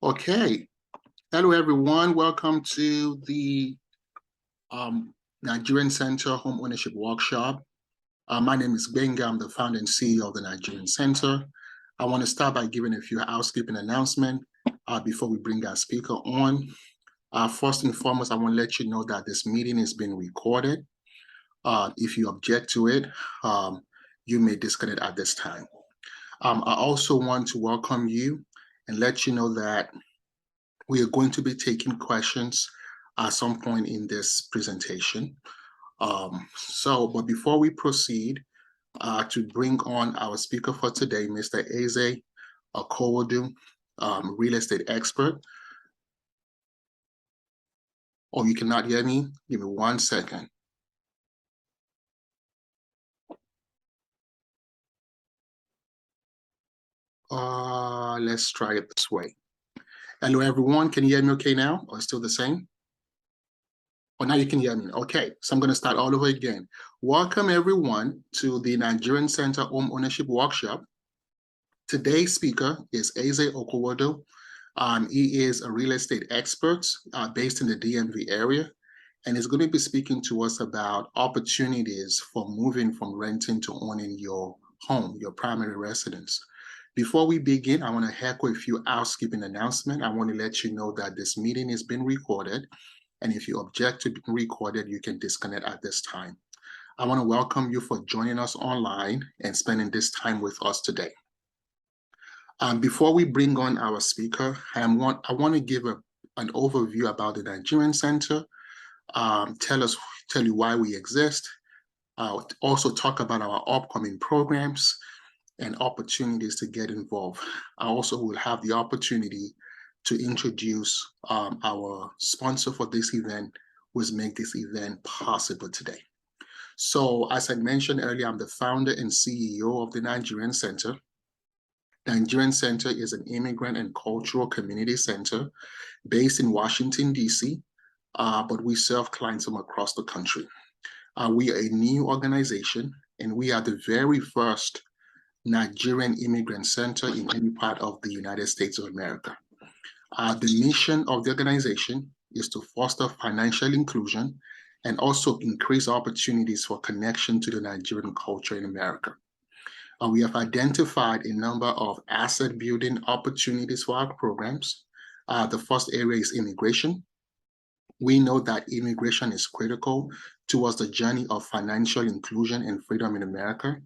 Okay. Hello, everyone. Welcome to the Nigerian Center Home Ownership Workshop. My name is Benga. I'm the founder and CEO of the Nigerian Center. I want to start by giving a few housekeeping announcements before we bring our speaker on. First and foremost, I want to let you know that this meeting is being recorded. If you object to it, you may disconnect at this time. I also want to welcome you and let you know that we are going to be taking questions at some point in this presentation. But before we proceed to bring on our speaker for today, Mr. Eze Okwodu, real estate expert. Oh, you cannot hear me? Give me 1 second. Let's try it this way. Hello, everyone. Can you hear me okay now, or still the same? Oh, now you can hear me. Okay, so I'm going to start all over again. Welcome, everyone, to the Nigerian Center Home Ownership Workshop. Today's speaker is Eze Okwodu. He is a real estate expert based in the DMV area, and he's going to be speaking to us about opportunities for moving from renting to owning your home, your primary residence. Before we begin, I want to echo a few housekeeping announcements. I want to let you know that this meeting is being recorded, and if you object to being recorded, you can disconnect at this time. I want to welcome you for joining us online and spending this time with us today. Before we bring on our speaker, I want to give an overview about the Nigerian Center, tell you why we exist, also talk about our upcoming programs and opportunities to get involved. I also will have the opportunity to introduce our sponsor for this event, who has made this event possible today. So as I mentioned earlier, I'm the founder and CEO of the Nigerian Center. The Nigerian Center is an immigrant and cultural community center based in Washington, D.C., but we serve clients from across the country. We are a new organization, and we are the very first Nigerian immigrant center in any part of the United States of America. The mission of the organization is to foster financial inclusion and also increase opportunities for connection to the Nigerian culture in America. We have identified a number of asset building opportunities for our programs. The first area is immigration. We know that immigration is critical towards the journey of financial inclusion and freedom in America.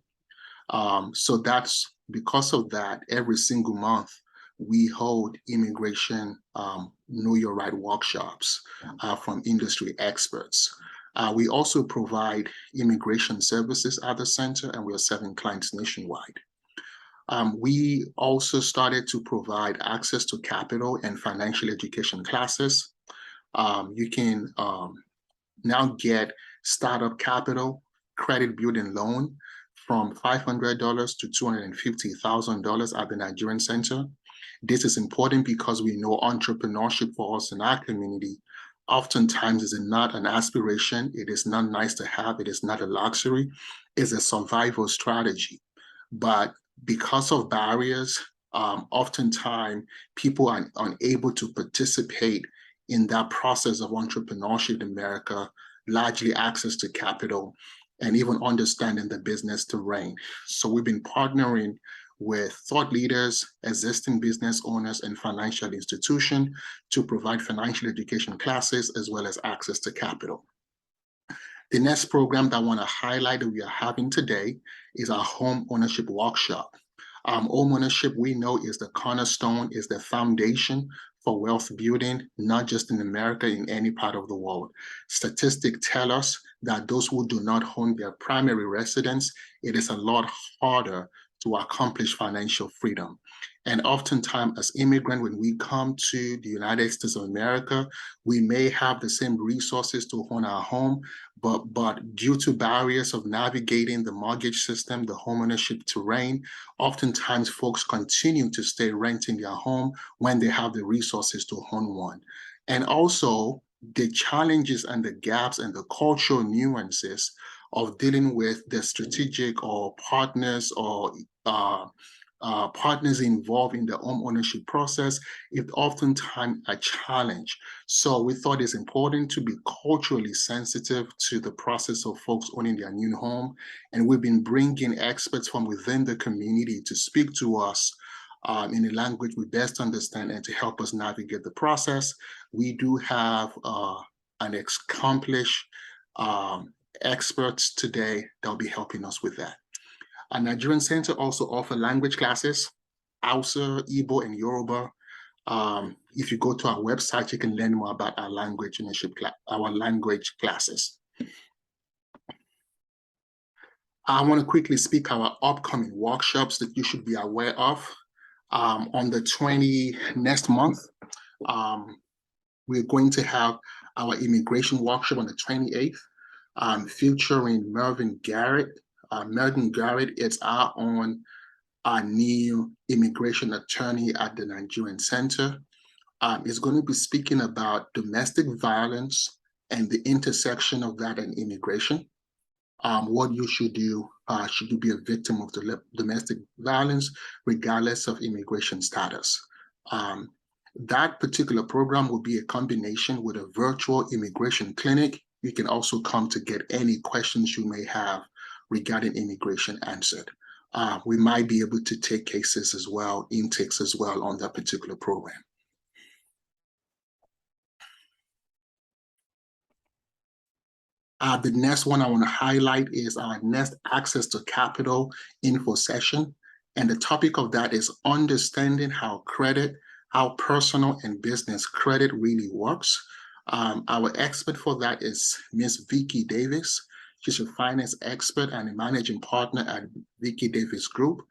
So that's because of that, every single month, we hold immigration Know Your Right workshops from industry experts. We also provide immigration services at the center, and we are serving clients nationwide. We also started to provide access to capital and financial education classes. You can now get startup capital, credit building loan from $500 to $250,000 at the Nigerian Center. This is important because we know entrepreneurship for us in our community oftentimes is not an aspiration. It is not nice to have. It is not a luxury. It's a survival strategy. But because of barriers, oftentimes people are unable to participate in that process of entrepreneurship in America, largely access to capital and even understanding the business terrain. So we've been partnering with thought leaders, existing business owners, and financial institutions to provide financial education classes as well as access to capital. The next program that I want to highlight that we are having today is our home ownership workshop. Home ownership, we know, is the cornerstone, is the foundation for wealth building, not just in America, in any part of the world. Statistics tell us that those who do not own their primary residence, it is a lot harder to accomplish financial freedom. And oftentimes as immigrants, when we come to the United States of America, we may have the same resources to own our home, but due to barriers of navigating the mortgage system, the homeownership terrain, oftentimes folks continue to stay renting their home when they have the resources to own one. And also the challenges and the gaps and the cultural nuances of dealing with the strategic or partners or partners involved in the home ownership process, it's oftentimes a challenge. So we thought it's important to be culturally sensitive to the process of folks owning their new home. And we've been bringing experts from within the community to speak to us in a language we best understand and to help us navigate the process. We do have an accomplished experts today that will be helping us with that. Our Nigerian Center also offers language classes, Hausa, Igbo, and Yoruba. If you go to our website, you can learn more about our language classes. I want to quickly speak our upcoming workshops that you should be aware of. On the next month, we're going to have our immigration workshop on the 28th, featuring Mervyn Garrett. Mervyn Garrett is our new immigration attorney at the Nigerian Center. Is going to be speaking about domestic violence and the intersection of that and immigration. What you should do, should you be a victim of the domestic violence, regardless of immigration status. That particular program will be a combination with a virtual immigration clinic. You can also come to get any questions you may have regarding immigration answered. We might be able to take cases as well, intakes as well on that particular program. The next one I want to highlight is our next Access to Capital info session. And the topic of that is understanding how personal and business credit really works. Our expert for that is Ms. Vicky Davis. She's a finance expert and a managing partner at Vicky Davis Group.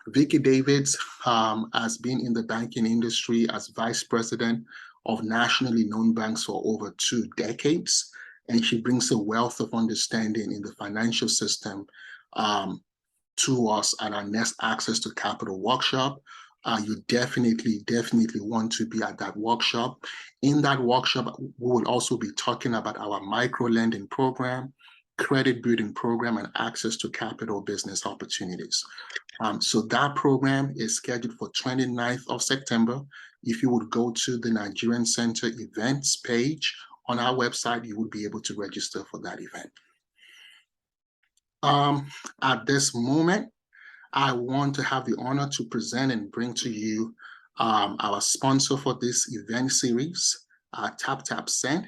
Vicky Davis has been in the banking industry as vice president of nationally known banks for over 2 decades. And she brings a wealth of understanding in the financial system to us at our next Access to Capital workshop. You definitely want to be at that workshop. In that workshop, we will also be talking about our micro lending program, credit building program, and access to capital business opportunities. So that program is scheduled for 29th of September. If you would go to the Nigerian Center events page on our website, you will be able to register for that event. At this moment, I want to have the honor to present and bring to you our sponsor for this event series, Tap Tap Send.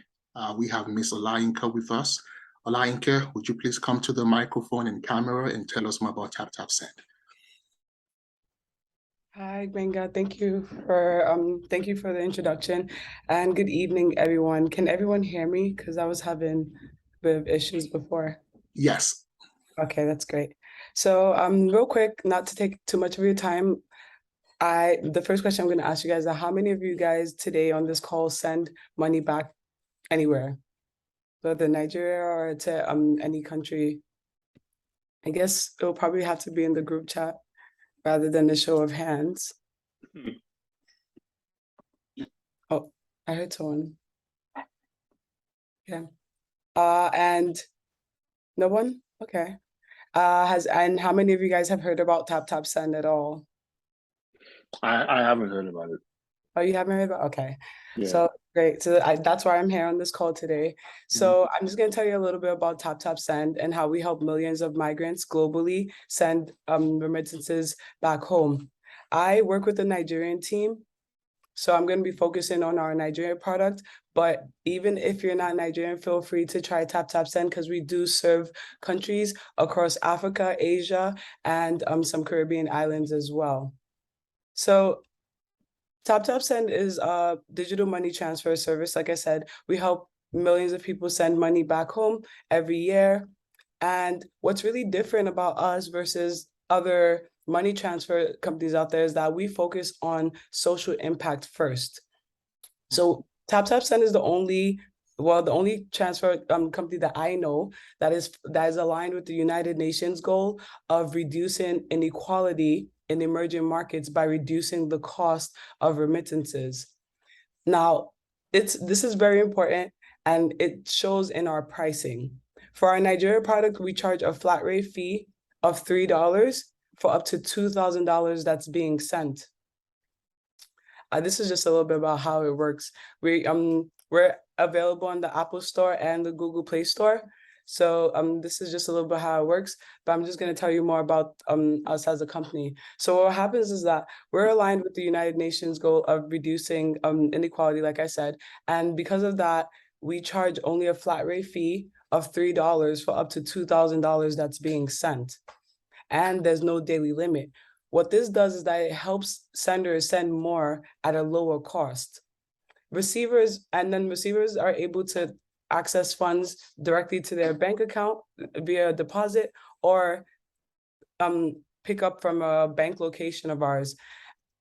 We have Ms. Olayinka with us. Olayinka, would you please come to the microphone and camera and tell us more about Tap Tap Send? Hi, Gbenga. Thank you for the introduction, and good evening, everyone. Can everyone hear me? Because I was having a bit of issues before. Yes. Okay, that's great. So, real quick, not to take too much of your time, the first question I'm going to ask you guys is, how many of you guys today on this call send money back anywhere, whether Nigeria or to any country? I guess it'll probably have to be in the group chat rather than a show of hands. Oh, I heard someone. Yeah. And no one? Okay. And how many of you guys have heard about Tap Tap Send at all? I haven't heard about it. Oh, you haven't heard about it? Okay. Yeah. So great. So that's why I'm here on this call today. So I'm just going to tell you a little bit about Tap Tap Send and how we help millions of migrants globally send remittances back home. I work with the Nigerian team, so I'm going to be focusing on our Nigerian product. But even if you're not Nigerian, feel free to try Tap Tap Send, because we do serve countries across Africa, Asia, and some Caribbean islands as well. So Tap Tap Send is a digital money transfer service. Like I said, we help millions of people send money back home every year. And what's really different about us versus other money transfer companies out there is that we focus on social impact first. So Tap Tap Send is the only transfer company that I know that is aligned with the United Nations goal of reducing inequality in emerging markets by reducing the cost of remittances. Now, this is very important, and it shows in our pricing. For our Nigeria product, we charge a flat rate fee of $3 for up to $2,000 that's being sent. This is just a little bit about how it works. We're available on the Apple Store and the Google Play Store. So this is just a little bit how it works, but I'm just going to tell you more about us as a company. So what happens is that we're aligned with the United Nations goal of reducing inequality, like I said, and because of that, we charge only a flat rate fee of $3 for up to $2,000 that's being sent, and there's no daily limit. What this does is that it helps senders send more at a lower cost. Receivers are able to access funds directly to their bank account via deposit or pick up from a bank location of ours.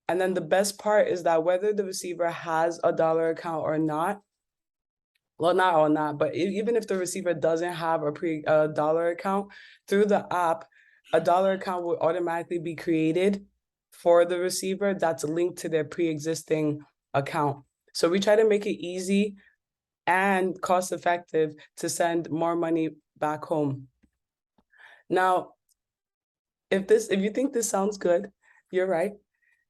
And then the best part is that whether the receiver has a dollar account or not, well, not or not, but even if the receiver doesn't have a dollar account, through the app, a dollar account will automatically be created for the receiver that's linked to their pre-existing account. So we try to make it easy and cost-effective to send more money back home. Now, if you think this sounds good, you're right.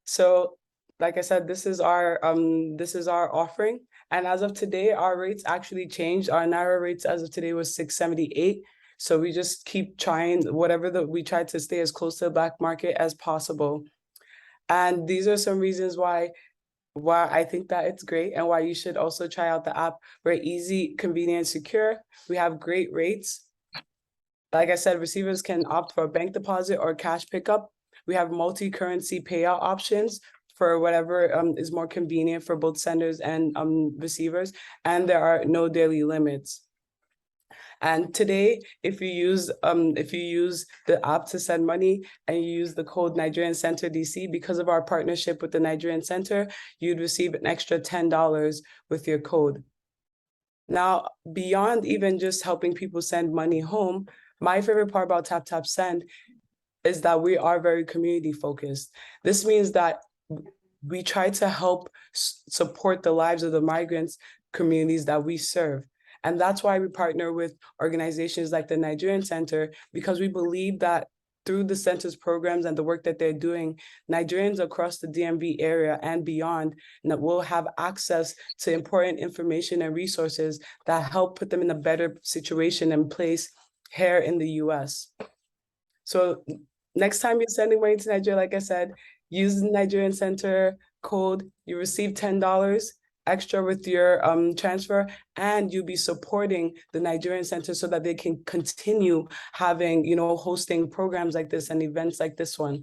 So, like I said, this is our offering. And as of today, our rates actually changed. Our Naira rates as of today was 678. So we just keep trying we try to stay as close to the black market as possible. And these are some reasons why I think that it's great and why you should also try out the app. We're easy, convenient, secure. We have great rates. Like I said, receivers can opt for a bank deposit or cash pickup. We have multi-currency payout options for whatever is more convenient for both senders and receivers. And there are no daily limits. And today, if you use the app to send money and you use the code Nigerian Center DC, because of our partnership with the Nigerian Center, you'd receive an extra $10 with your code. Now, beyond even just helping people send money home, my favorite part about Tap Tap Send is that we are very community focused. This means that we try to help support the lives of the migrants communities that we serve. And that's why we partner with organizations like the Nigerian Center, because we believe that through the center's programs and the work that they're doing, Nigerians across the DMV area and beyond will have access to important information and resources that help put them in a better situation and place here in the US. So next time you're sending money to Nigeria, like I said, use the Nigerian Center code, you receive $10 extra with your transfer, and you'll be supporting the Nigerian Center so that they can continue having, hosting programs like this and events like this one.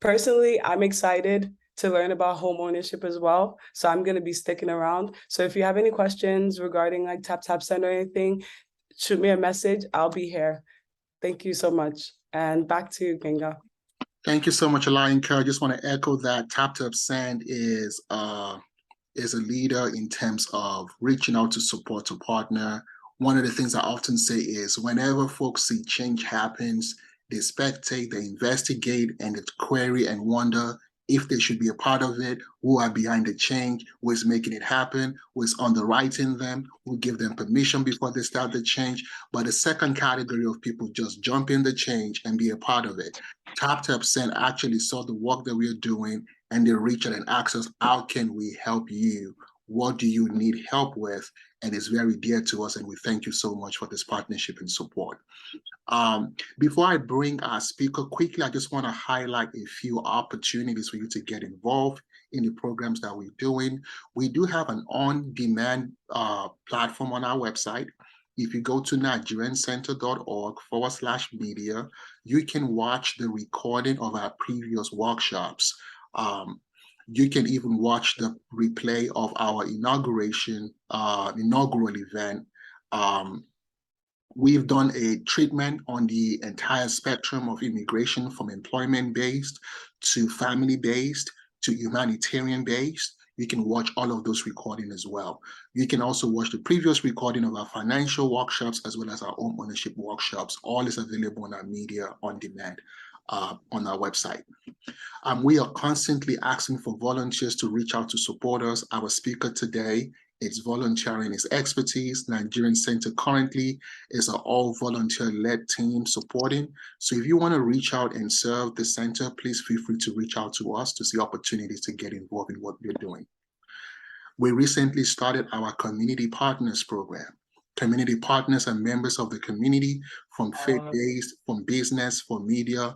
Personally, I'm excited to learn about home ownership as well. So I'm going to be sticking around. So if you have any questions regarding like Tap Tap Send or anything, shoot me a message. I'll be here. Thank you so much. And back to you, Genga. Thank you so much, Alayinka. I just want to echo that Tap Tap Send is a leader in terms of reaching out to support a partner. One of the things I often say is whenever folks see change happens, they spectate, they investigate, and they query and wonder if they should be a part of it, who are behind the change, who is making it happen, who is underwriting them, who give them permission before they start the change. But the second category of people just jump in the change and be a part of it. Tap Tap Send actually saw the work that we're doing, and they reach out and ask us, how can we help you? What do you need help with? And it's very dear to us, and we thank you so much for this partnership and support. Before I bring our speaker, quickly, I just want to highlight a few opportunities for you to get involved in the programs that we're doing. We do have an on-demand platform on our website. If you go to nigeriancenter.org/media, you can watch the recording of our previous workshops. You can even watch the replay of our inaugural event. We've done a treatment on the entire spectrum of immigration, from employment-based to family-based to humanitarian-based. You can watch all of those recordings as well. You can also watch the previous recording of our financial workshops as well as our home ownership workshops. All is available on our media on demand on our website. We are constantly asking for volunteers to reach out to support us. Our speaker today It's volunteering, it's expertise. Nigerian Center currently is an all volunteer-led team supporting. So if you want to reach out and serve the center, please feel free to reach out to us to see opportunities to get involved in what we're doing. We recently started our Community Partners program. Community partners are members of the community from faith-based, from business, from media.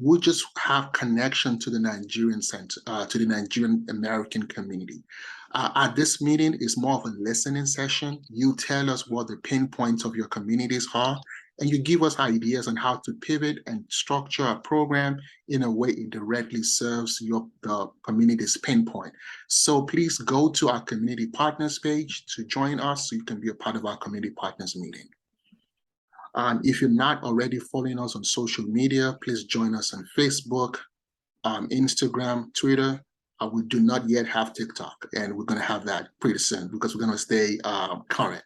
We just have connection to the Nigerian center, to the Nigerian American community. At this meeting is more of a listening session. You tell us what the pain points of your communities are, and you give us ideas on how to pivot and structure a program in a way it directly serves the community's pain point. So please go to our community partners page to join us so you can be a part of our community partners meeting. If you're not already following us on social media, please join us on Facebook, Instagram, Twitter. We do not yet have TikTok, and we're going to have that pretty soon because we're going to stay current.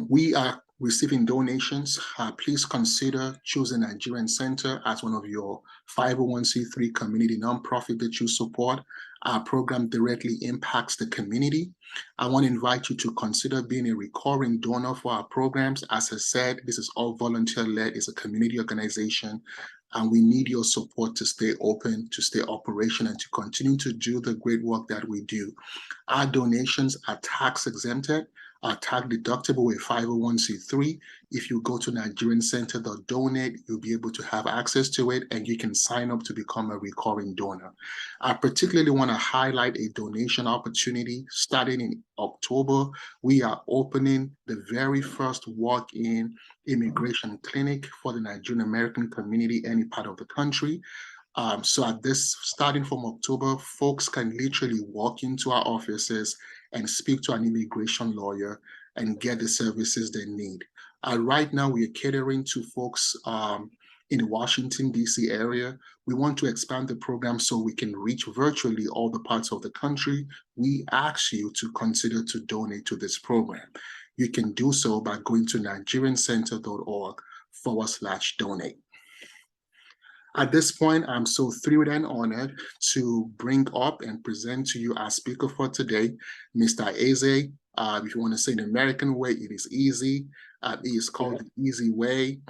We are receiving donations. Please consider choosing Nigerian Center as one of your 501c3 community nonprofit that you support. Our program directly impacts the community. I want to invite you to consider being a recurring donor for our programs. As I said, this is all volunteer-led. It's a community organization, and we need your support to stay open, to stay operational, and to continue to do the great work that we do. Our donations are tax exempted, are tax deductible with 501c3. If you go to nigeriancenter.donate, you'll be able to have access to it, and you can sign up to become a recurring donor. I particularly want to highlight a donation opportunity. Starting in October, we are opening the very first walk-in immigration clinic for the Nigerian American community, any part of the country. So at this, starting from October, folks can literally walk into our offices and speak to an immigration lawyer and get the services they need. Right now, we are catering to folks in the Washington, D.C. area. We want to expand the program so we can reach virtually all the parts of the country. We ask you to consider to donate to this program. You can do so by going to nigeriancenter.org/donate. At this point, I'm so thrilled and honored to bring up and present to you our speaker for today, Mr. Eze. If you want to say the American way, it is easy. It is called the Easy Way.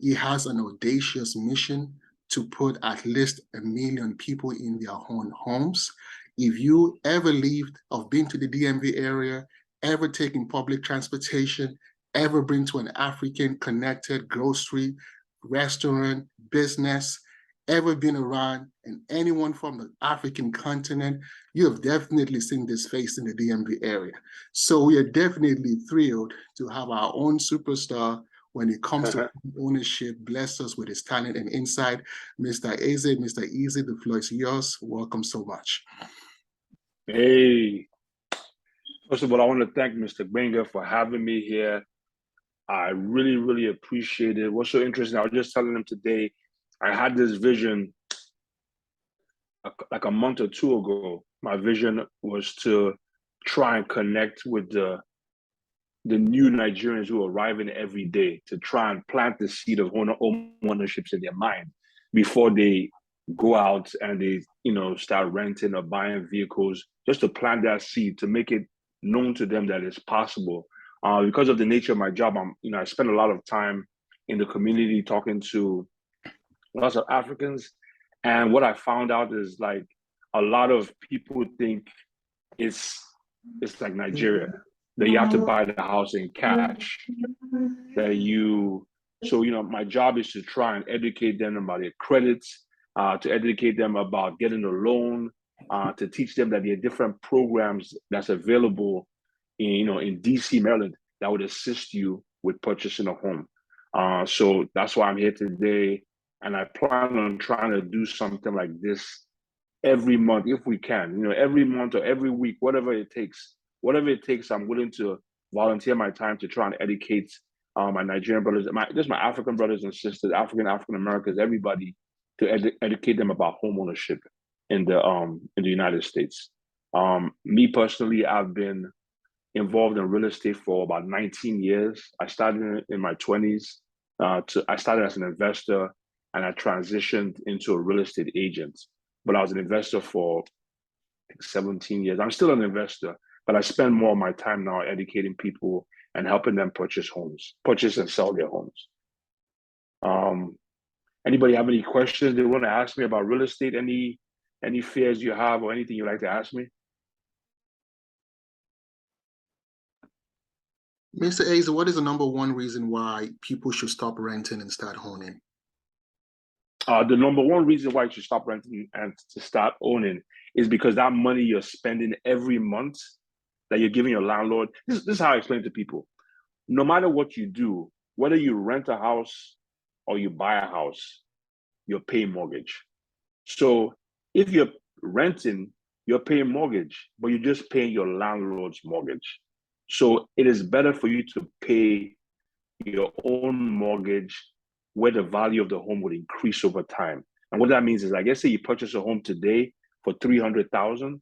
He has an audacious mission to put at least 1 million people in their own homes. If you ever lived or been to the DMV area, ever taken public transportation, ever been to an African connected grocery, restaurant, business, ever been around, and anyone from the African continent, you have definitely seen this face in the DMV area. So we are definitely thrilled to have our own superstar when it comes to ownership, bless us with his talent and insight. Mr. Eze, Mr. Eze, the floor is yours. Welcome so much. Hey, first of all, I want to thank Mr. Gbenga for having me here. I really, really appreciate it. What's so interesting, I was just telling him today, I had this vision like a month or two ago. My vision was to try and connect with the new Nigerians who are arriving every day, to try and plant the seed of home ownerships in their mind before they go out and they, start renting or buying vehicles, just to plant that seed, to make it known to them that it's possible. Because of the nature of my job, I spend a lot of time in the community talking to lots of Africans. And what I found out is, like, a lot of people think it's like Nigeria, that you have to buy the house in cash, so my job is to try and educate them about their credits, to educate them about getting a loan, to teach them that there are different programs that's available in DC, Maryland, that would assist you with purchasing a home. So that's why I'm here today. And I plan on trying to do something like this every month, if we can, every month or every week, whatever it takes. Whatever it takes, I'm willing to volunteer my time to try and educate my Nigerian brothers, my African brothers and sisters, African Americans, everybody, to educate them about home ownership in the United States. Me personally, I've been involved in real estate for about 19 years. I started in my 20s. I started as an investor, and I transitioned into a real estate agent. But I was an investor for 17 years. I'm still an investor, but I spend more of my time now educating people and helping them purchase and sell their homes. Anybody have any questions they want to ask me about real estate? Any fears you have or anything you'd like to ask me? Mr. Eze, what is the number one reason why people should stop renting and start owning? The number one reason why you should stop renting and to start owning is because that money you're spending every month that you're giving your landlord, this is how I explain to people. No matter what you do, whether you rent a house or you buy a house, you're paying mortgage. So if you're renting, you're paying mortgage, but you're just paying your landlord's mortgage. So it is better for you to pay your own mortgage where the value of the home would increase over time. And what that means is, like, let's say you purchase a home today for $300,000,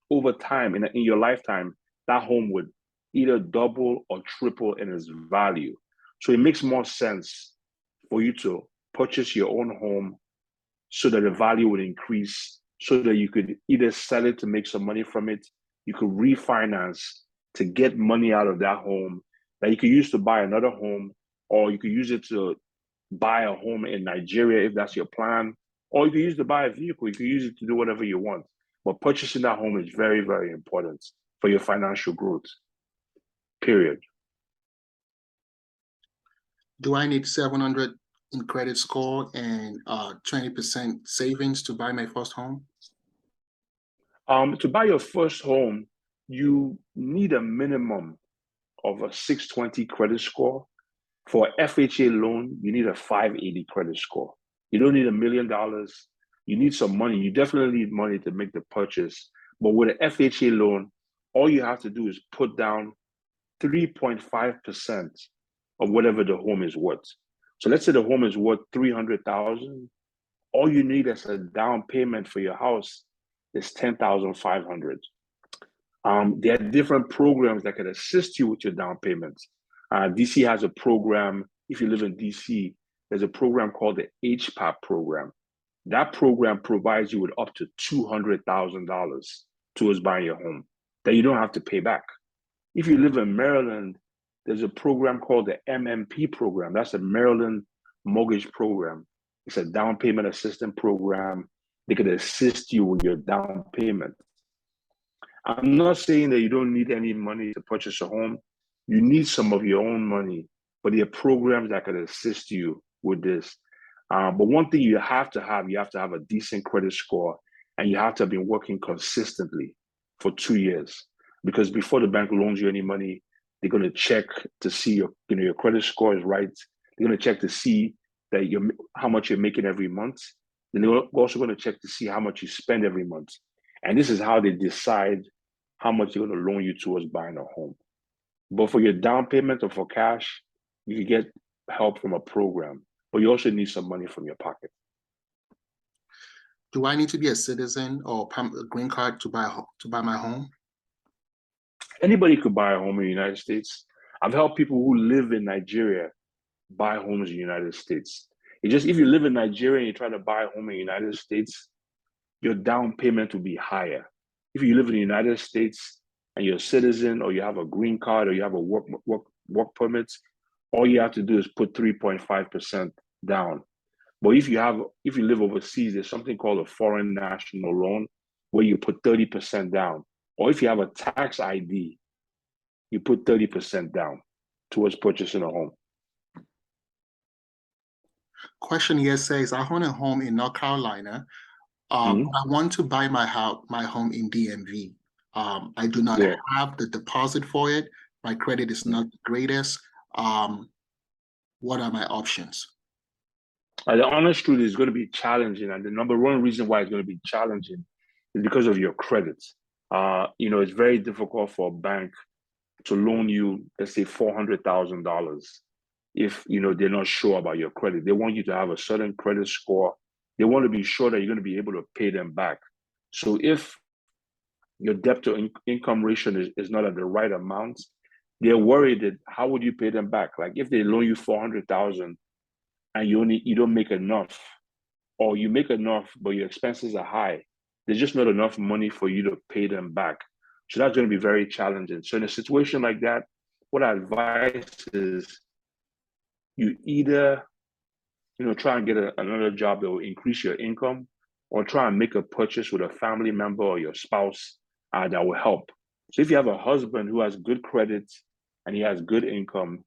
over time, in your lifetime, that home would either double or triple in its value. So it makes more sense for you to purchase your own home so that the value would increase, so that you could either sell it to make some money from it, you could refinance to get money out of that home that you could use to buy another home, or you could use it to buy a home in Nigeria if that's your plan, or you could use it to buy a vehicle. You could use it to do whatever you want. But purchasing that home is very, very important for your financial growth, period. Do I need 700 in credit score and 20% savings to buy my first home? To buy your first home, you need a minimum of a 620 credit score. For FHA loan, you need a 580 credit score. You don't need $1 million. You need some money. You definitely need money to make the purchase. But with an FHA loan, all you have to do is put down 3.5% of whatever the home is worth. So let's say the home is worth $300,000. All you need as a down payment for your house is $10,500. There are different programs that can assist you with your down payments. DC has a program. If you live in DC, there's a program called the HPAP program. That program provides you with up to $200,000 towards buying your home that you don't have to pay back. If you live in Maryland, there's a program called the MMP program. That's a Maryland mortgage program. It's a down payment assistance program. They could assist you with your down payment. I'm not saying that you don't need any money to purchase a home. You need some of your own money, but there are programs that can assist you with this. But one thing you have to have a decent credit score, and you have to have been working consistently for 2 years. Because before the bank loans you any money, they're going to check to see your credit score is right. They're going to check to see that how much you're making every month. Then they're also going to check to see how much you spend every month. And this is how they decide how much they're going to loan you towards buying a home. But for your down payment or for cash, you can get help from a program, but you also need some money from your pocket. Do I need to be a citizen or a green card to buy my home? Anybody could buy a home in the United States. I've helped people who live in Nigeria buy homes in the United States. It's just, if you live in Nigeria and you try to buy a home in the United States, your down payment will be higher. If you live in the United States and you're a citizen, or you have a green card, or you have a work permit, all you have to do is put 3.5% down. But if you live overseas, there's something called a foreign national loan, where you put 30% down. Or if you have a tax ID, you put 30% down towards purchasing a home. Question here says, I own a home in North Carolina. I want to buy my home in DMV. I do not have the deposit for it. My credit is not the greatest. What are my options? The honest truth is going to be challenging, and the number one reason why it's going to be challenging is because of your credit. It's very difficult for a bank to loan you, let's say, $400,000 if they're not sure about your credit. They want you to have a certain credit score. They want to be sure that you're going to be able to pay them back. So if your debt to income ratio is not at the right amount, they're worried that how would you pay them back? Like, if they loan you $400,000 and you don't make enough, or you make enough but your expenses are high, there's just not enough money for you to pay them back. So that's going to be very challenging. So in a situation like that, what I advise is you either, try and get another job that will increase your income, or try and make a purchase with a family member or your spouse that will help. So if you have a husband who has good credit and he has good income,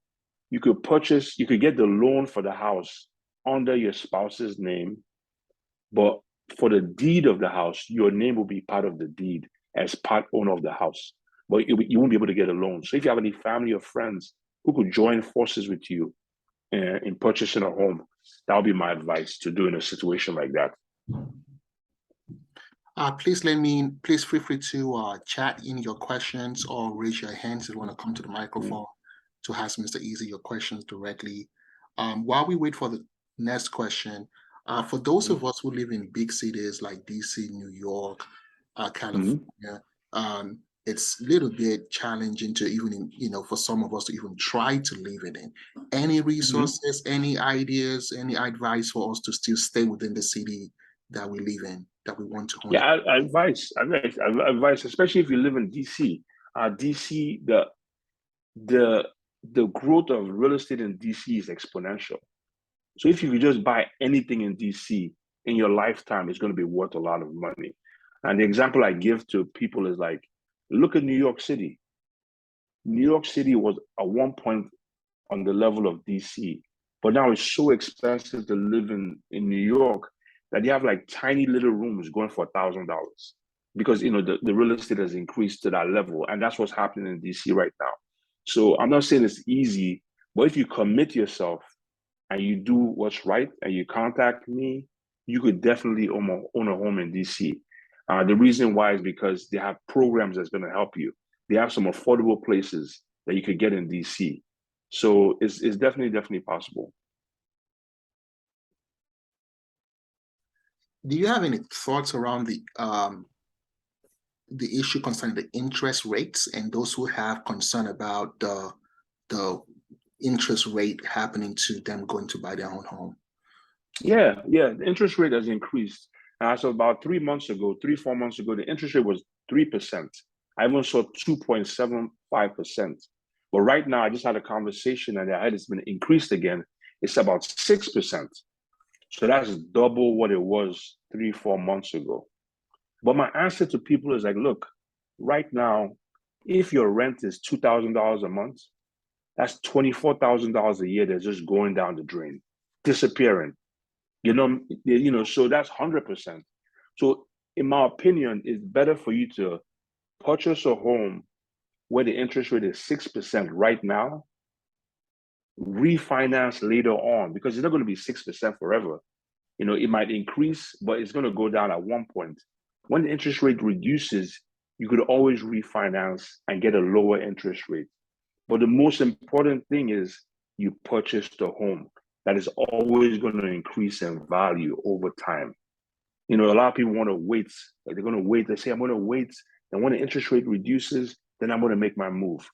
you could get the loan for the house under your spouse's name, but for the deed of the house, your name will be part of the deed as part owner of the house, but you won't be able to get a loan. So if you have any family or friends who could join forces with you in purchasing a home, that would be my advice to do in a situation like that. Please feel free to chat in your questions or raise your hands if you want to come to the microphone to ask Mr. Eze your questions directly. While we wait for the next question, for those of us who live in big cities like DC, New York, California, it's a little bit challenging to even, for some of us to even try to live in it. Any resources, any ideas, any advice for us to still stay within the city that we live in, that we want to own? Yeah, advice, especially if you live in DC. DC, the growth of real estate in DC is exponential. So if you could just buy anything in DC in your lifetime, it's going to be worth a lot of money. And the example I give to people is like, look at New York City. New York City was at one point on the level of DC, but now it's so expensive to live in New York that you have like tiny little rooms going for $1,000 because the real estate has increased to that level, and that's what's happening in DC right now. So I'm not saying it's easy, but if you commit yourself and you do what's right and you contact me, you could definitely own a home in DC. The reason why is because they have programs that's going to help you. They have some affordable places that you could get in DC. So it's definitely possible. Do you have any thoughts around the issue concerning the interest rates and those who have concern about the interest rate happening to them going to buy their own home? Yeah, the interest rate has increased. So about 4 months ago, the interest rate was 3%. I even saw 2.75%. But right now, I just had a conversation and I heard it's been increased again. It's about 6%. So that's double what it was 3-4 months ago. But my answer to people is like, look, right now, if your rent is $2,000 a month, that's $24,000 a year that's just going down the drain, disappearing. So that's 100%. So in my opinion, it's better for you to purchase a home where the interest rate is 6% right now, refinance later on, because it's not going to be 6% forever. It might increase, but it's going to go down at one point. When the interest rate reduces, you could always refinance and get a lower interest rate. But the most important thing is you purchase the home. That is always going to increase in value over time. A lot of people want to wait. Like they're going to wait. They say, I'm going to wait. And when the interest rate reduces, then I'm going to make my move.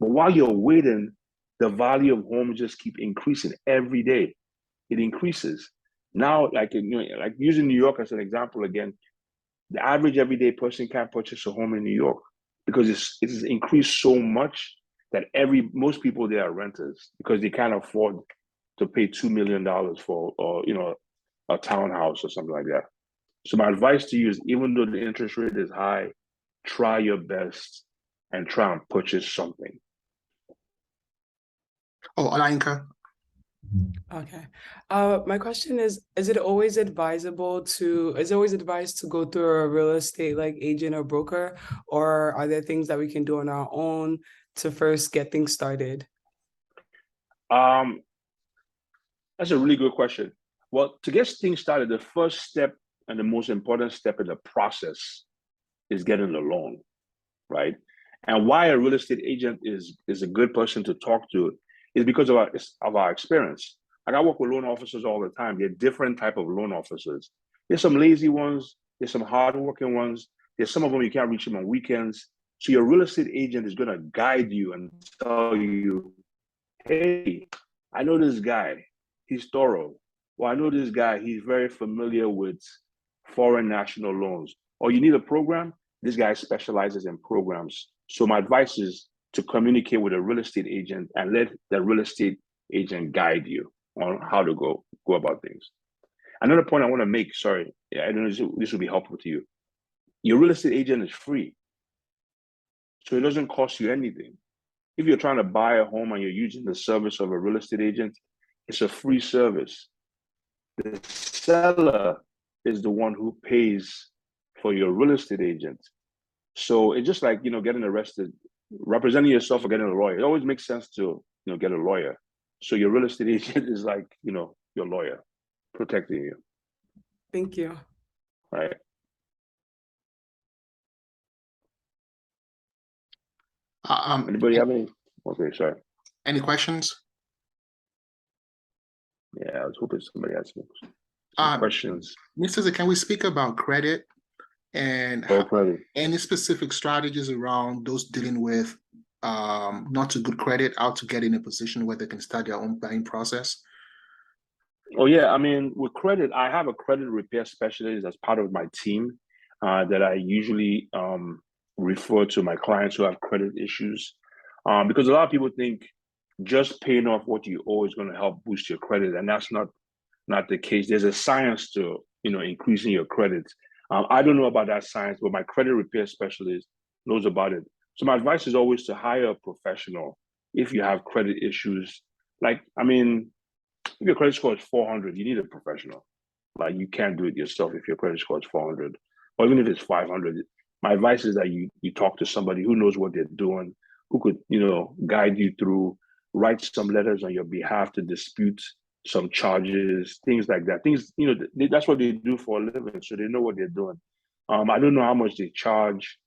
But while you're waiting, the value of homes just keep increasing every day. It increases. Now, like using New York as an example again, the average everyday person can't purchase a home in New York because it has increased so much that most people there are renters because they can't afford to pay $2 million for a townhouse or something like that. So my advice to you is, even though the interest rate is high, try your best and try and purchase something. Oh, Olainka. Okay. My question is it always advised to go through a real estate like agent or broker, or are there things that we can do on our own to first get things started? That's a really good question. Well, to get things started, the first step and the most important step in the process is getting the loan, right? And why a real estate agent is a good person to talk to is because of our experience. Like I work with loan officers all the time. They're different type of loan officers. There's some lazy ones. There's some hardworking ones. There's some of them you can't reach them on weekends. So your real estate agent is going to guide you and tell you, hey, I know this guy. He's thorough. Well, I know this guy. He's very familiar with foreign national loans. or you need a program, this guy specializes in programs. So my advice is to communicate with a real estate agent and let the real estate agent guide you on how to go about things. Another point I want to make, sorry, I don't know if this will be helpful to you. Your real estate agent is free. So it doesn't cost you anything. If you're trying to buy a home and you're using the service of a real estate agent, it's a free service. The seller is the one who pays for your real estate agent. So it's just like, getting arrested, representing yourself or getting a lawyer. It always makes sense to, get a lawyer. So your real estate agent is like, your lawyer protecting you. Thank you. Right. Anybody have any? Okay, sorry. Any questions? Yeah, I was hoping somebody had some questions. Mr. Eze, can we speak about credit and any specific strategies around those dealing with not too good credit, how to get in a position where they can start their own buying process? Oh yeah, I mean, with credit, I have a credit repair specialist as part of my team that I usually refer to my clients who have credit issues, because a lot of people think just paying off what you owe is going to help boost your credit, and that's not the case. There's a science to increasing your credit. I don't know about that science, but my credit repair specialist knows about it. So my advice is always to hire a professional if you have credit issues. Like, I mean, if your credit score is 400, you need a professional. Like, you can't do it yourself if your credit score is 400, or even if it's 500. My advice is that you talk to somebody who knows what they're doing, who could guide you through, write some letters on your behalf to dispute some charges, things like that. Things, that's what they do for a living, so they know what they're doing. I don't know how much they charge.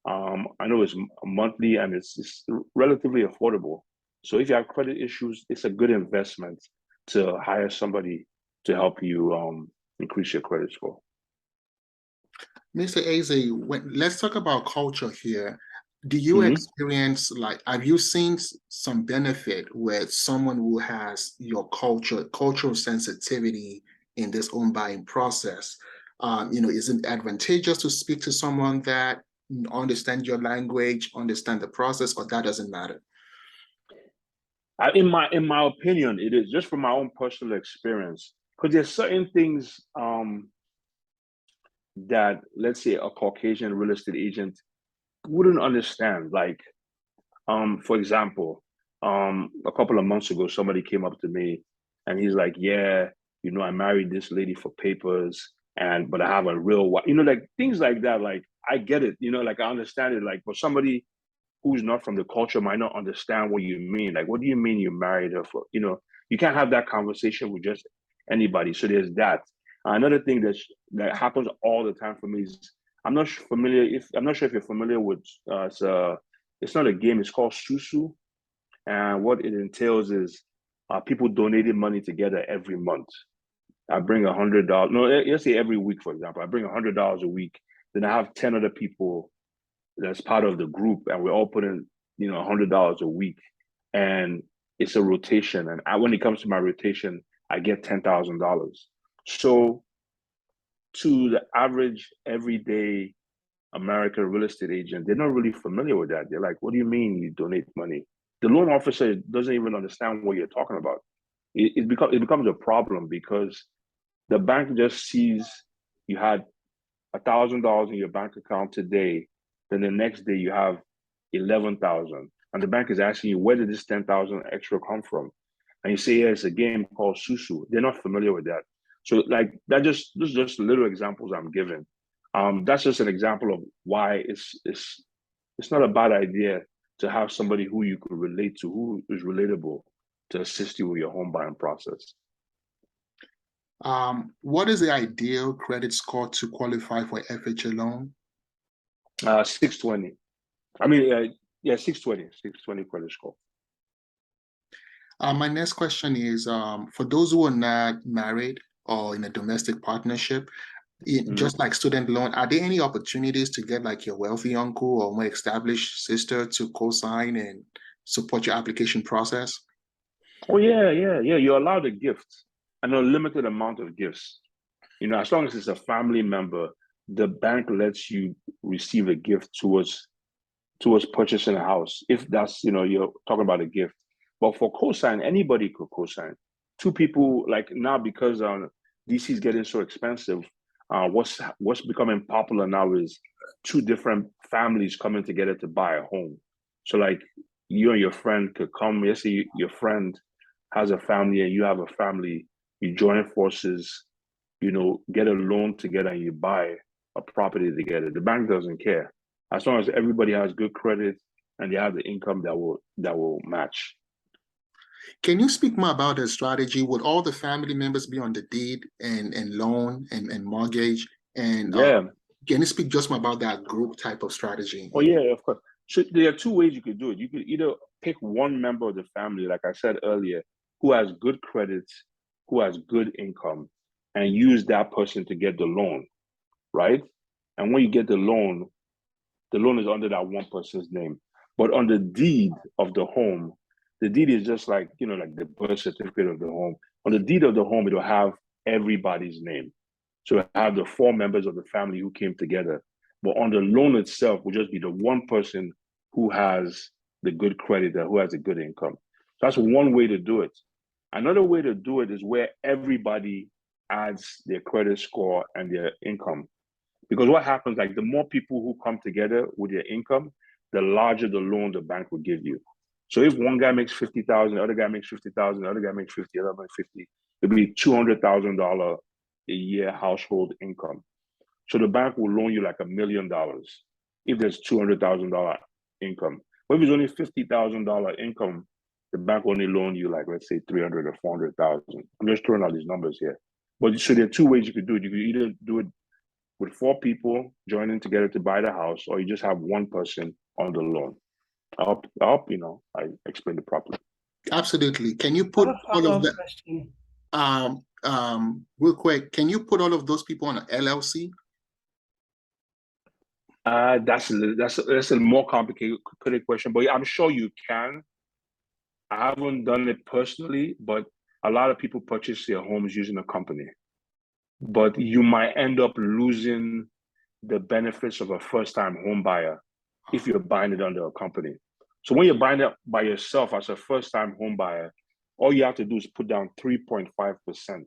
I know it's monthly and it's relatively affordable. So if you have credit issues, it's a good investment to hire somebody to help you increase your credit score. Mr. Eze, let's talk about culture here. Do you experience, have you seen some benefit with someone who has your cultural sensitivity in this home buying process? Is it advantageous to speak to someone that understands your language, understand the process, or that doesn't matter? In my opinion, it is, just from my own personal experience, because there's certain things that, let's say, a Caucasian real estate agent wouldn't understand. Like, for example, a couple of months ago, somebody came up to me and he's like, yeah, I married this lady for papers, but I have a real wife, like things like that. Like, I get it, like I understand it. Like, but somebody who's not from the culture might not understand what you mean. Like, what do you mean you married her for? You can't have that conversation with just anybody. So there's that. Another thing that happens all the time for me is, I'm not sure if you're familiar with it's not a game, it's called Susu. And what it entails is people donating money together every month. I bring $100. No, let's say every week, for example. I bring $100 a week. Then I have 10 other people that's part of the group, and we're all putting, $100 a week. And it's a rotation. And when it comes to my rotation, I get $10,000. So to the average everyday American real estate agent, they're not really familiar with that. They're like, what do you mean you donate money? The loan officer doesn't even understand what you're talking about. It becomes a problem because the bank just sees you had $1,000 in your bank account today, then the next day you have 11,000, and the bank is asking you, where did this 10,000 extra come from? And you say, yeah, it's a game called Susu. They're not familiar with that. So like that, just little examples I'm giving. That's just an example of why it's not a bad idea to have somebody who you could relate to, who is relatable, to assist you with your home buying process. What is the ideal credit score to qualify for FHA loan? 620. I mean, 620 credit score. My next question is, for those who are not married or in a domestic partnership, just like student loan, are there any opportunities to get like your wealthy uncle or more established sister to co-sign and support your application process? Oh yeah. You're allowed a gift, an unlimited amount of gifts. As long as it's a family member, the bank lets you receive a gift towards purchasing a house, if that's, you're talking about a gift. But for cosign, anybody could cosign. Two people, like now, because DC is getting so expensive, what's becoming popular now is two different families coming together to buy a home. So like you and your friend could come. Let's say your friend has a family and you have a family. You join forces, get a loan together and you buy a property together. The bank doesn't care as long as everybody has good credit and they have the income that will match. Can you speak more about the strategy? Would all the family members be on the deed and loan and mortgage? And Yeah. Can you speak just more about that group type of strategy? Oh yeah, of course. So there are two ways you could do it. You could either pick one member of the family, like I said earlier, who has good credit, who has good income, and use that person to get the loan, right? And when you get the loan is under that one person's name. But on the deed of the home, the deed is just like, like the birth certificate of the home. On the deed of the home, it'll have everybody's name. So it have the four members of the family who came together. But on the loan itself will just be the one person who has the good credit and who has a good income. So that's one way to do it. Another way to do it is where everybody adds their credit score and their income. Because what happens, like the more people who come together with their income, the larger the loan the bank will give you. So if one guy makes 50,000, the other guy makes 50,000, the other guy makes 50, the other makes 50, it'll be $200,000 a year household income. So the bank will loan you like $1 million if there's $200,000 income. But if it's only $50,000 income, the bank only loan you like, let's say 300 or 400,000. I'm just throwing out these numbers here. But so there are two ways you could do it. You could either do it with four people joining together to buy the house, or you just have one person on the loan. I hope I explained it properly. Absolutely. Can you put all of that? Real quick, can you put all of those people on an LLC? That's a more complicated question, but yeah, I'm sure you can. I haven't done it personally, but a lot of people purchase their homes using a company. But you might end up losing the benefits of a first-time home buyer if you're buying it under a company. So when you're buying it by yourself as a first-time home buyer, all you have to do is put down 3.5%.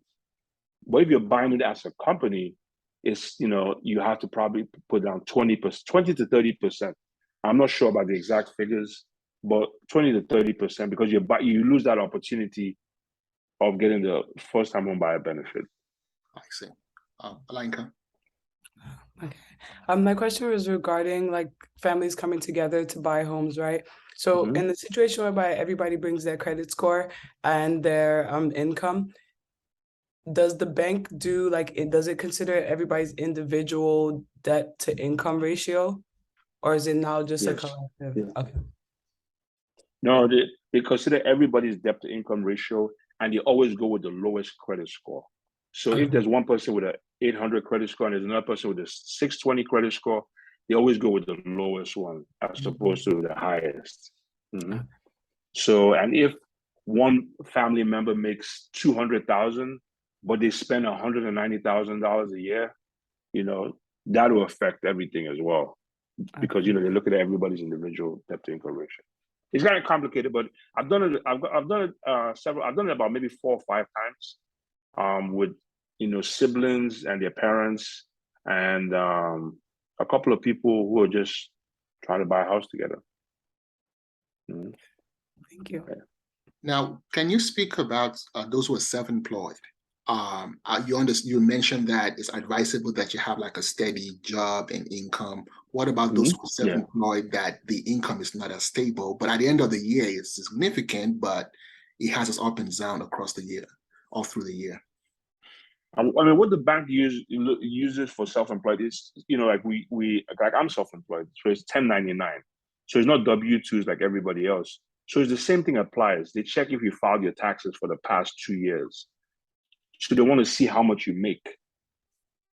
But if you're buying it as a company, you have to probably put down 20%, 20 to 30%. I'm not sure about the exact figures, but 20 to 30% because you lose that opportunity of getting the first-time home buyer benefit. I see. Alanka. Okay. My question was regarding like families coming together to buy homes, right? So in the situation whereby everybody brings their credit score and their income, does the bank does it consider everybody's individual debt to income ratio, or is it now just a collective? Yeah. Okay. No, they consider everybody's debt to income ratio, and they always go with the lowest credit score. So if there's one person with an 800 credit score and there's another person with a 620 credit score, they always go with the lowest one as opposed to the highest. So, and if one family member makes 200,000, but they spend $190,000 a year, that will affect everything as well, because they look at everybody's individual debt to income ratio. It's kind of complicated, but I've done it. I've done it several. I've done it about maybe 4 or 5 times, with siblings and their parents, and a couple of people who are just trying to buy a house together. Thank you. Okay. Now, can you speak about those who are self-employed? You mentioned that it's advisable that you have like a steady job and income. What about those who are self-employed that the income is not as stable, but at the end of the year it's significant, but it has its up and down across the year, all through the year? I mean, what the bank uses for self-employed is, like I'm self-employed, so it's 1099. So it's not W-2s like everybody else. So it's the same thing applies. They check if you filed your taxes for the past 2 years. So they want to see how much you make.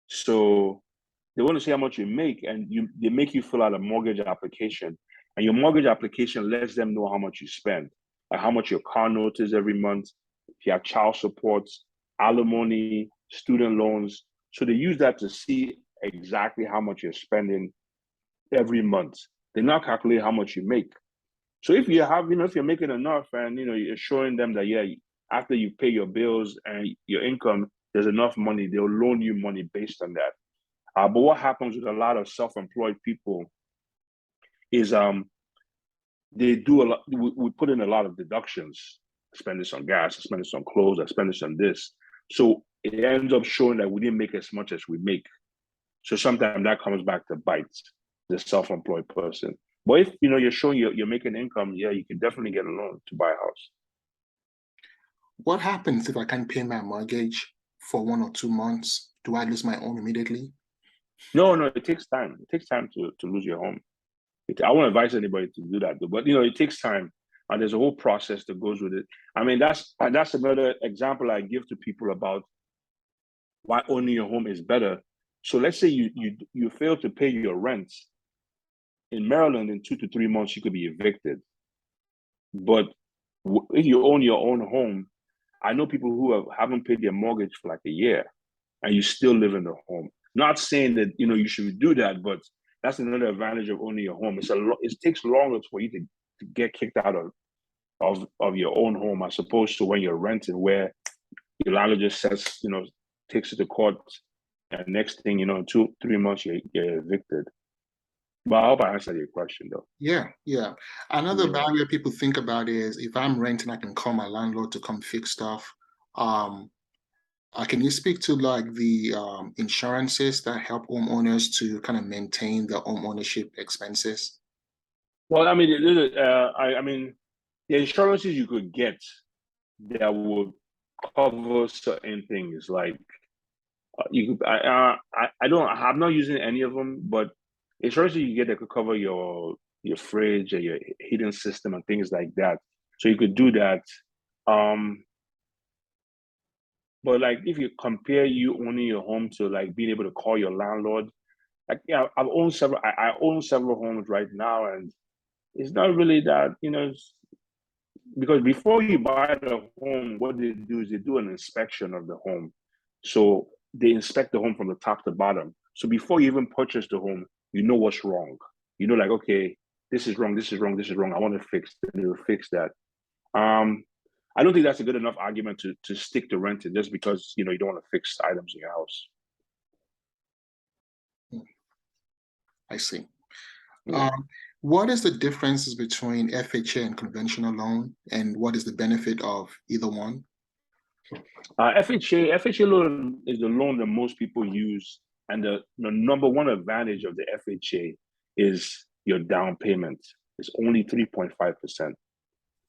So they want to see how much you make, and they make you fill out a mortgage application. And your mortgage application lets them know how much you spend, like how much your car note is every month, if you have child support, alimony, student loans. So they use that to see exactly how much you're spending every month. They now calculate how much you make. So if you have, if you're making enough and, you're showing them that, yeah, after you pay your bills and your income, there's enough money, they'll loan you money based on that. But what happens with a lot of self-employed people is they do a lot, we put in a lot of deductions. I spend this on gas, I spend this on clothes, I spend this on this. So it ends up showing that we didn't make as much as we make. So sometimes that comes back to bite the self-employed person. But if you're showing you're making income, yeah, you can definitely get a loan to buy a house. What happens if I can't pay my mortgage for 1 or 2 months? Do I lose my home immediately? No, it takes time. It takes time to lose your home. I won't advise anybody to do that, but it takes time, and there's a whole process that goes with it. I mean, that's another example I give to people about why owning your home is better. So let's say you fail to pay your rent. In Maryland, in 2 to 3 months, you could be evicted. But if you own your own home, I know people who haven't paid their mortgage for like a year, and you still live in the home. Not saying that you should do that, but that's another advantage of owning your home. It takes longer for you to get kicked out of your own home as opposed to when you're renting, where your landlord just says, takes it to court, and next thing 2-3 months you're evicted. But I hope I answered your question, though. Yeah. Another barrier people think about is if I'm renting, I can call my landlord to come fix stuff. Can you speak to like the insurances that help homeowners to kind of maintain the home ownership expenses? Well, I mean, the insurances you could get that would cover certain things, like I'm not using any of them, but insurances you get that could cover your fridge and your heating system and things like that. So you could do that. But like if you compare you owning your home to like being able to call your landlord, like I own several homes right now, and it's not really that, because before you buy the home, what they do is they do an inspection of the home. So they inspect the home from the top to bottom. So before you even purchase the home, you know what's wrong. Like, okay, this is wrong, this is wrong, this is wrong. I want to fix it. They will fix that. I don't think that's a good enough argument to stick to renting just because you don't want to fix items in your house. I see. Yeah. What is the differences between FHA and conventional loan, and what is the benefit of either one? FHA loan is the loan that most people use, and the number one advantage of the FHA is your down payment. It's only 3.5%.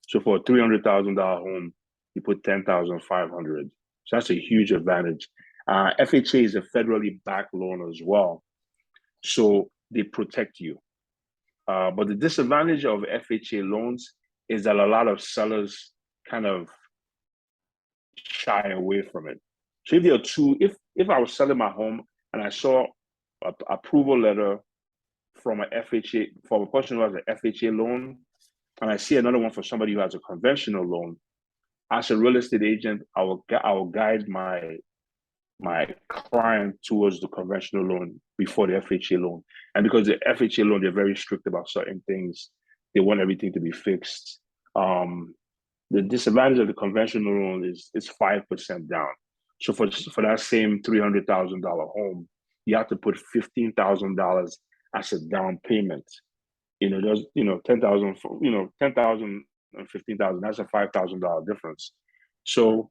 So for a $300,000 home, you put $10,500. So that's a huge advantage. FHA is a federally backed loan as well, so they protect you. But the disadvantage of FHA loans is that a lot of sellers kind of shy away from it. So if I was selling my home and I saw an approval letter from a person who has an FHA loan, and I see another one for somebody who has a conventional loan, as a real estate agent, I will guide my client towards the conventional loan before the FHA loan. And because the FHA loan, they're very strict about certain things. They want everything to be fixed. The disadvantage of the conventional loan is it's 5% down. So for that same $300,000 home, you have to put $15,000 as a down payment. There's 10,000, 10,000 and 15,000. That's a $5,000 difference. So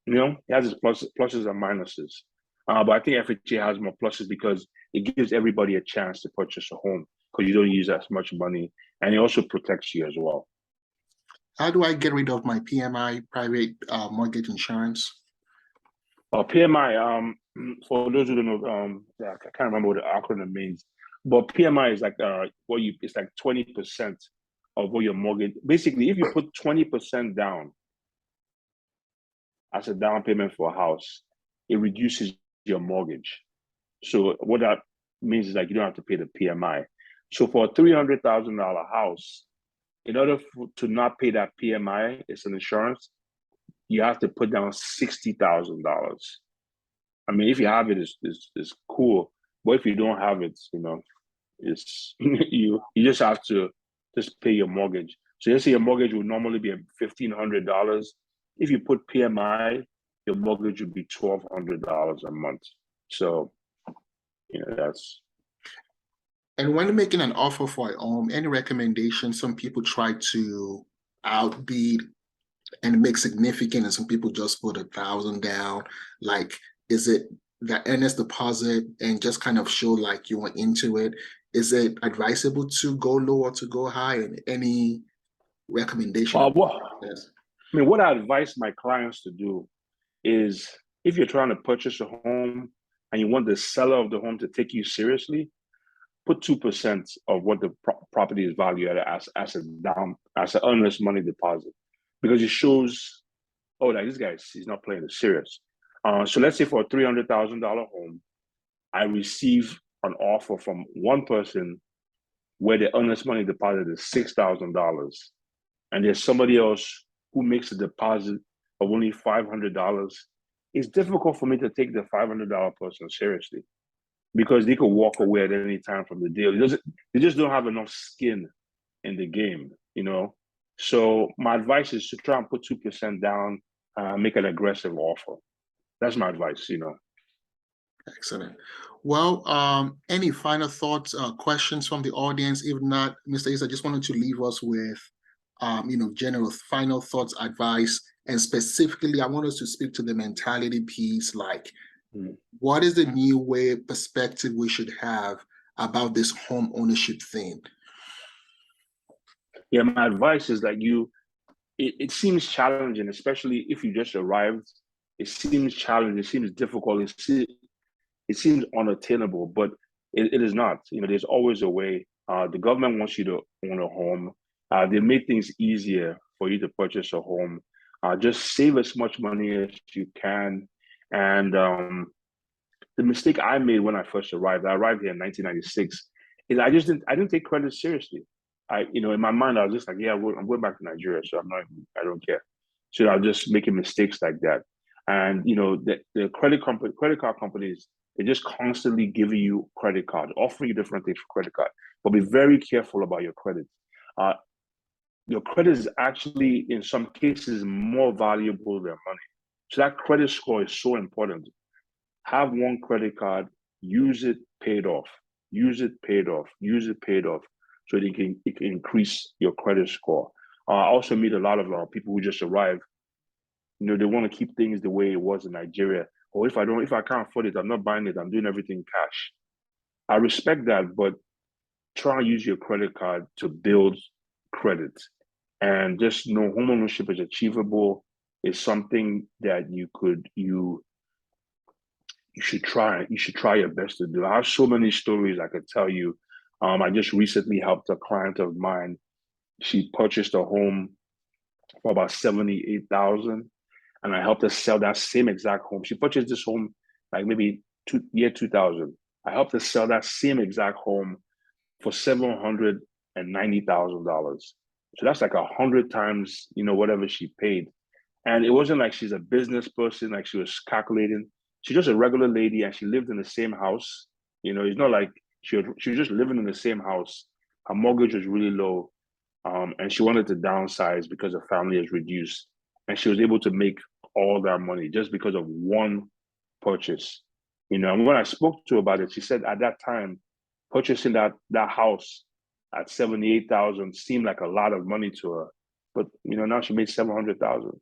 it has its pluses and minuses. But I think FHA has more pluses because it gives everybody a chance to purchase a home because you don't use as much money, and it also protects you as well. How do I get rid of my PMI, private mortgage insurance? PMI, for those who don't know, I can't remember what the acronym means, but PMI is like it's like 20% of what your mortgage. Basically, if you put 20% down as a down payment for a house, it reduces your mortgage. So what that means is like you don't have to pay the PMI. So for a $300,000 house, in order to not pay that PMI, it's an insurance, you have to put down $60,000. I mean, if you have it, it's cool. But if you don't have it, it's you just have to just pay your mortgage. So let's say your mortgage would normally be $1,500. If you put PMI, your mortgage would be $1,200 a month. So that's. And when making an offer for a home, any recommendations? Some people try to outbid and make significant, and some people just put 1,000 down. Like, is it the earnest deposit and just kind of show like you went into it? Is it advisable to go low or to go high? And any recommendation? What I advise my clients to do is, if you're trying to purchase a home and you want the seller of the home to take you seriously, put 2% of what the property is valued at as an earnest money deposit, because it shows, oh, like this guy, he's not playing it serious. So let's say for a $300,000 home, I receive an offer from one person where the earnest money deposit is $6,000, and there's somebody else who makes a deposit of only $500. It's difficult for me to take the $500 person seriously, because they could walk away at any time from the deal. They just don't have enough skin in the game, So my advice is to try and put 2% down, make an aggressive offer. That's my advice, Excellent. Well, any final thoughts, questions from the audience? If not, Mr. Eze, I just wanted to leave us with, general final thoughts, advice, and specifically, I want us to speak to the mentality piece, like, what is the new way perspective we should have about this home ownership thing? Yeah, my advice is that it seems challenging, especially if you just arrived. It seems challenging, it seems difficult, it seems unattainable, but it is not. There's always a way. The government wants you to own a home. They made things easier for you to purchase a home. Just save as much money as you can. And the mistake I made when I first arrived, I arrived here in 1996, is I didn't take credit seriously. In my mind, I was just like, yeah, I'm going back to Nigeria, so I don't care. So I was just making mistakes like that. And the credit card companies, they're just constantly giving you credit cards, offering you different things for credit card. But be very careful about your credit. Your credit is actually, in some cases, more valuable than money. So that credit score is so important. Have one credit card, use it, paid off. Use it, paid off. Use it, paid off. So it can increase your credit score. I also meet a lot of people who just arrive. They want to keep things the way it was in Nigeria. Or if I can't afford it, I'm not buying it. I'm doing everything cash. I respect that, but try and use your credit card to build credit. And just know homeownership is achievable. It's something that you should try. You should try your best to do. I have so many stories I could tell you. I just recently helped a client of mine. She purchased a home for about $78,000, and I helped her sell that same exact home. She purchased this home like maybe year 2000. I helped her sell that same exact home for $790,000. So that's like 100 times, whatever she paid. And it wasn't like she's a business person, like she was calculating. She's just a regular lady, and she lived in the same house. It's not like she was just living in the same house. Her mortgage was really low, and she wanted to downsize because her family is reduced. And she was able to make all that money just because of one purchase. And when I spoke to her about it, she said at that time, purchasing that house at $78,000 seemed like a lot of money to her. But now she made $700,000.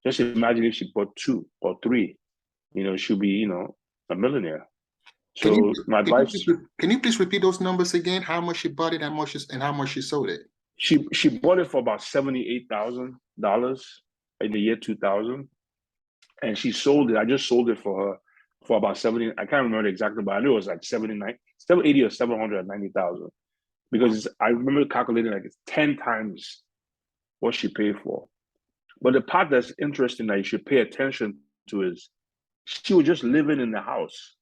Just imagine if she bought 2 or 3, she'll be, a millionaire. So my advice. Can you please repeat those numbers again? How much she bought it, and how much she sold it? She bought it for about $78,000 in the year 2000, and she sold it. I just sold it for her for about 70. I can't remember exactly, but I knew it was like 780 or 790,000, because I remember calculating like it's 10 times what she paid for. But the part that's interesting that you should pay attention to is she was just living in the house.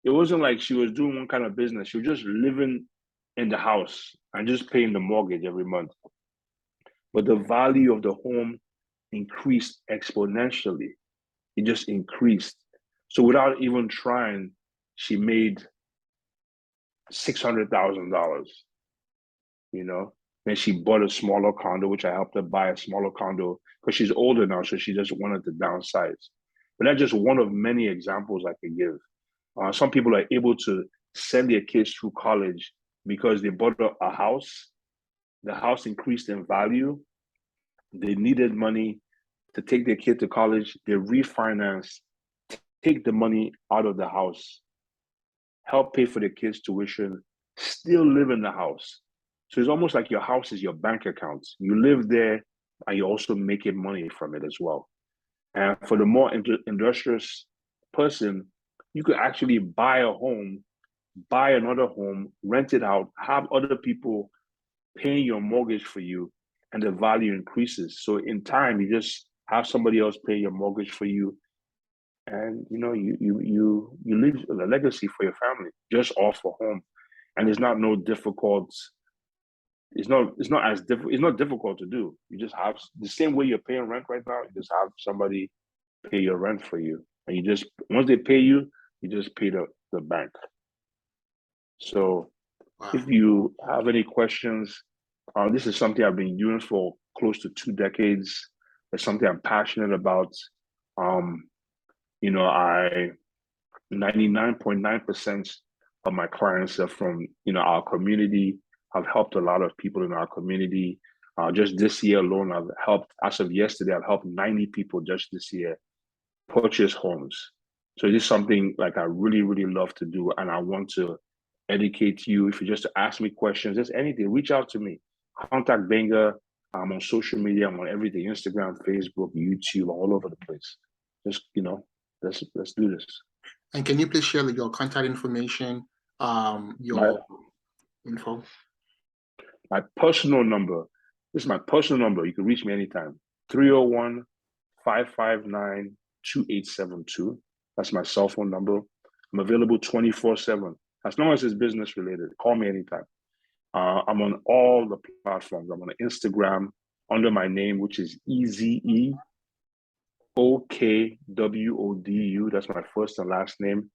It wasn't like she was doing one kind of business. She was just living in the house and just paying the mortgage every month. But the value of the home increased exponentially. It just increased. So without even trying, she made $600,000. You know, then she bought a smaller condo, which I helped her buy a smaller condo because she's older now, so she just wanted to downsize. But that's just one of many examples I could give. Some people are able to send their kids through college because they bought a house. The house increased in value. They needed money to take their kid to college. They refinanced, take the money out of the house, help pay for the kids' tuition, still live in the house. So it's almost like your house is your bank account. You live there and you're also making money from it as well. And for the more industrious person, you could actually buy a home, buy another home, rent it out, have other people paying your mortgage for you, and the value increases. So in time, you just have somebody else pay your mortgage for you, and you leave a legacy for your family just off a home. And it's not difficult to do. You just have the same way you're paying rent right now, you just have somebody pay your rent for you. And you just, once they pay you, you just pay the bank. So Wow. if you have any questions, this is something I've been doing for close to 2 decades. It's something I'm passionate about. 99.9% of my clients are from, our community. I've helped a lot of people in our community. Just this year alone, as of yesterday, I've helped 90 people just this year purchase homes. So this is something like I really, really love to do. And I want to educate you. If you just ask me questions, just anything, reach out to me. Contact Benga. I'm on social media. I'm on everything: Instagram, Facebook, YouTube, all over the place. Just, let's do this. And can you please share your contact information, your info? My personal number. This is my personal number. You can reach me anytime. 301-559-2872. That's my cell phone number. I'm available 24/7. As long as it's business related, call me anytime. I'm on all the platforms. I'm on Instagram under my name, which is Eze Okwodu. That's my first and last name.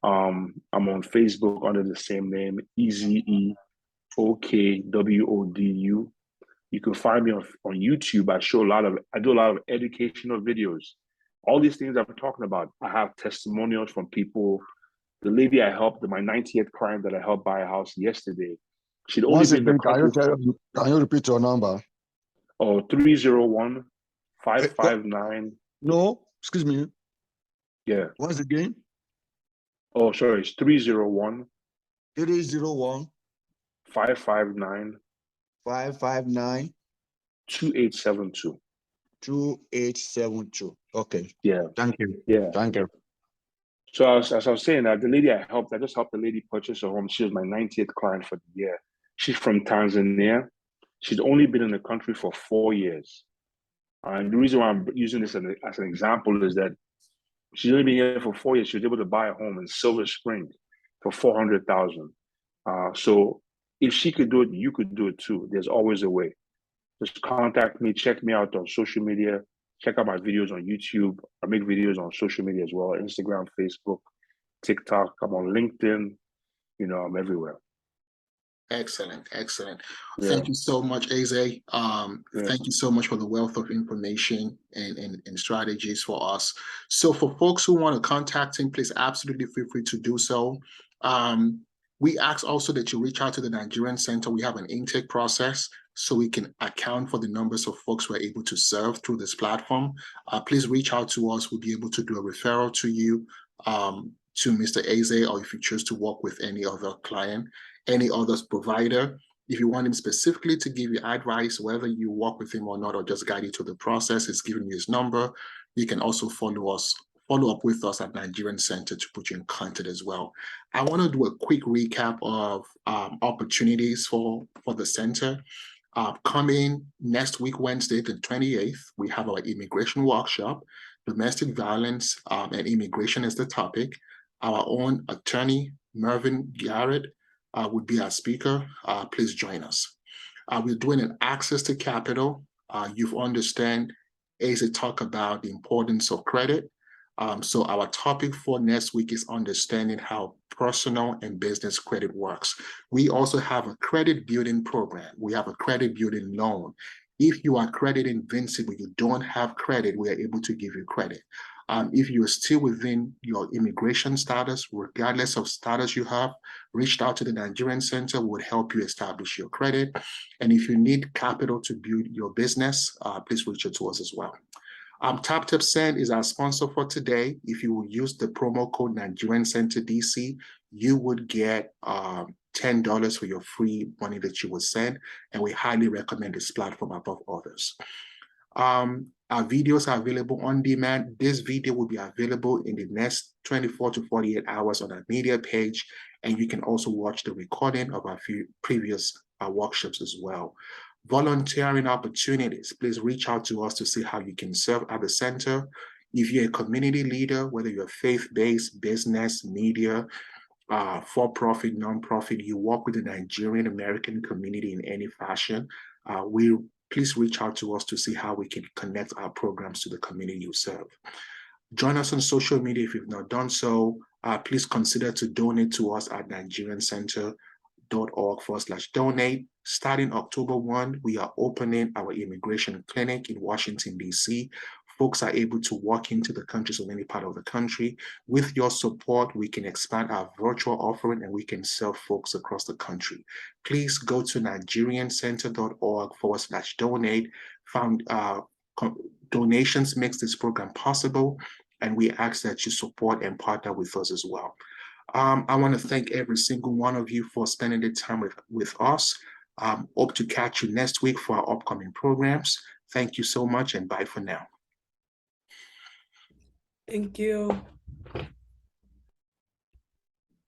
I'm on Facebook under the same name, Eze Okwodu. You can find me on YouTube. I do a lot of educational videos. All these things I'm talking about, I have testimonials from people. The lady I helped, my 90th client that I helped buy a house yesterday, she'd only been in the country. Can you repeat your number? 301-559. No, excuse me. Yeah. Once again. Oh, sorry. It's 301. 301. 559. 559. 2872. 2872. Okay. Yeah. Thank you. Yeah. Thank you. So as I was saying, the lady I just helped the lady purchase a home. She was my 90th client for the year. She's from Tanzania. She's only been in the country for 4 years. And the reason why I'm using this as an example is that she's only been here for 4 years. She was able to buy a home in Silver Spring for $400,000. So if she could do it, you could do it too. There's always a way. Just contact me, check me out on social media, check out my videos on YouTube. I make videos on social media as well: Instagram, Facebook, TikTok. I'm on LinkedIn. I'm everywhere. Excellent. Yeah. Thank you so much, Eze. Thank you so much for the wealth of information and strategies for us. So for folks who want to contact him, please absolutely feel free to do so. We ask also that you reach out to the Nigerian Center. We have an intake process so we can account for the numbers of folks we're able to serve through this platform. Please reach out to us. We'll be able to do a referral to you, to Mr. Eze, or if you choose to work with any other client, any other provider. If you want him specifically to give you advice, whether you work with him or not, or just guide you to the process, he's giving you his number. You can also follow up with us at Nigerian Center to put you in contact as well. I want to do a quick recap of opportunities for the center. Coming next week, Wednesday, the 28th, we have our immigration workshop. Domestic violence and immigration is the topic. Our own attorney, Mervyn Garrett, would be our speaker. Please join us. We're doing an access to capital. You've understand Eze talk about the importance of credit. So our topic for next week is understanding how personal and business credit works. We also have a credit building program. We have a credit building loan. If you are credit invincible, you don't have credit, we are able to give you credit. If you are still within your immigration status, regardless of status you have, reach out to the Nigerian Center, would help you establish your credit. And if you need capital to build your business, please reach out to us as well. Tap Send is our sponsor for today. If you will use the promo code Nigerian Center DC, you would get $10 for your free money that you would send. And we highly recommend this platform above others. Our videos are available on demand. This video will be available in the next 24 to 48 hours on our media page. And you can also watch the recording of our few previous workshops as well. Volunteering opportunities, please reach out to us to see how you can serve at the center. If you're a community leader, whether you're faith-based, business, media, for-profit, non-profit, you work with the Nigerian American community in any fashion, please reach out to us to see how we can connect our programs to the community you serve. Join us on social media if you've not done so. Please consider to donate to us at nigeriancenter.org/donate. Starting October 1, we are opening our immigration clinic in Washington, D.C. Folks are able to walk into the countries of any part of the country. With your support, we can expand our virtual offering and we can serve folks across the country. Please go to nigeriancenter.org/donate. Donations makes this program possible, and we ask that you support and partner with us as well. I want to thank every single one of you for spending the time with us. Hope to catch you next week for our upcoming programs. Thank you so much, and bye for now. Thank you.